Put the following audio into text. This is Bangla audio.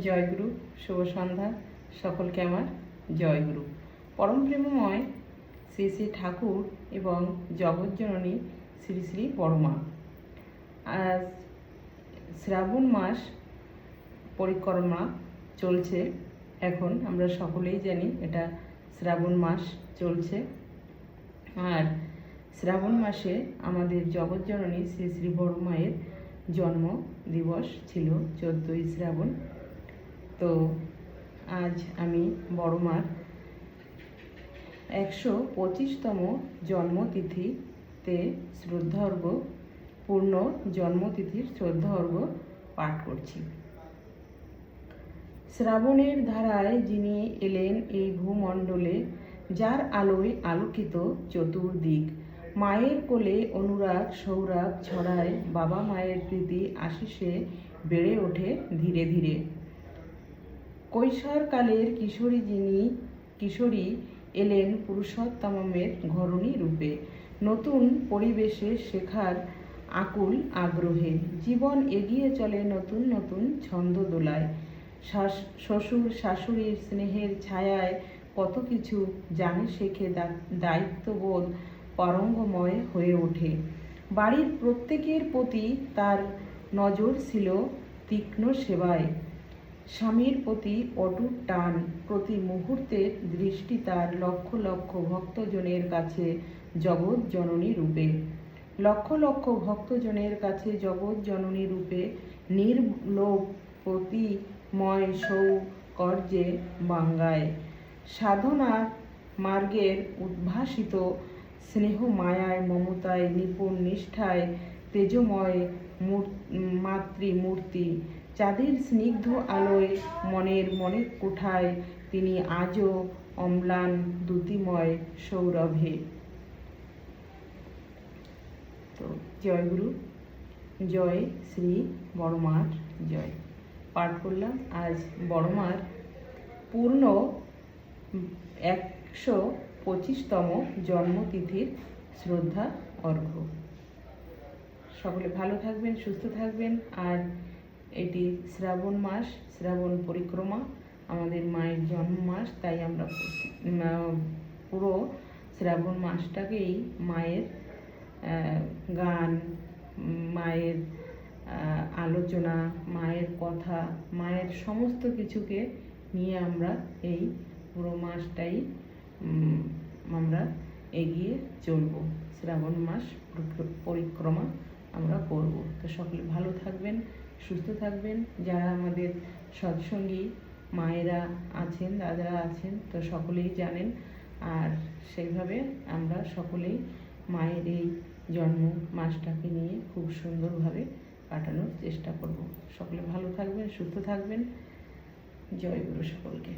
জয়গুরু, শুভ সন্ধ্যা সকলকে আমার জয়গুরু। পরম প্রেমময় শ্রী শ্রী ঠাকুর এবং জগৎজননী শ্রী শ্রী বড়মা। আজ শ্রাবণ মাস পরিক্রমা চলছে। এখন আমরা সকলেই জানি এটা শ্রাবণ মাস চলছে। আর শ্রাবণ মাসে আমাদের জগৎজননী শ্রী শ্রী বড়মায়ের জন্ম দিবস ছিল 14ই শ্রাবণ। তো আজ আমি বড়মার 125তম জন্মতিথিতে শ্রদ্ধার্ঘ্য, পূর্ণ জন্মতিথির শ্রদ্ধার্ঘ্য পাঠ করছি। শ্রাবণের ধারায় যিনি এলেন এই ভূমণ্ডলে, যার আলোয় আলোকিত চতুর্দিক, মায়ের কোলে অনুরাগ সৌরভ ছড়ায়, বাবা মায়ের প্রীতি আশিসে বেড়ে ওঠে ধীরে ধীরে। কৈশোরকালের কিশোরী এলেন পুরুষোত্তমের ঘরণী রূপে, নতুন পরিবেশে শেখার আকুল আগ্রহে। জীবন এগিয়ে চলে নতুন নতুন ছন্দ দোলায়, শ্বশুর শাশুড়ির স্নেহের ছায়ায় কত কিছু জানে শেখে, দায়িত্ববোধ পারঙ্গময় হয়ে ওঠে। বাড়ির প্রত্যেকের প্রতি তার নজর ছিল তীক্ষ্ণ সেবায়, স্বামীর প্রতি অটুট টান, প্রতি মুহূর্তের দৃষ্টি তার লক্ষ লক্ষ ভক্তজনের কাছে জগৎ জননী রূপে, লক্ষ লক্ষ ভক্তজনের কাছে জগৎ জননী রূপে নির্লোভ প্রতিময় সৌকর্যে বাঙ্গায়। সাধনা মার্গের উদ্ভাসিত স্নেহ মায়ায় মমতায় নিপুণ নিষ্ঠায় তেজময় মাতৃমূর্তি, চাঁদের স্নিগ্ধ আলোয় মনের মনে কোঠায় তিনি আজও অম্লান দ্যুতিময় সৌরভে। তো জয়গুরু, জয় শ্রী বড়মার জয় পাঠ করলাম। আজ বড়মার পূর্ণ 125তম জন্মতিথির শ্রদ্ধা অর্ঘ্য। সকলে ভালো থাকবেন, সুস্থ থাকবেন। আর এটি শ্রাবণ মাস, শ্রাবণ পরিক্রমা, আমাদের মায়ের জন্ম মাস, তাই আমরা পুরো শ্রাবণ মাসটাকেই মায়ের গান, মায়ের আলোচনা, মায়ের কথা, মায়ের সমস্ত কিছুকে নিয়ে আমরা এই পুরো মাসটাই আমরা এগিয়ে চলব। শ্রাবণ মাস পরিক্রমা আমরা করব। তো সকলে ভালো থাকবেন, সুস্থ থাকবেন। যারা আমাদের সৎসঙ্গী মায়েরা আছেন, দাদারা আছেন, তো সকলেই জানেন। আর সেইভাবে আমরা সকলেই মায়ের এই জন্ম মাসটাকে নিয়ে খুব সুন্দরভাবে কাটানোর চেষ্টা করব। সকলে ভালো থাকবেন, সুস্থ থাকবেন। জয় গুরু সকলকে।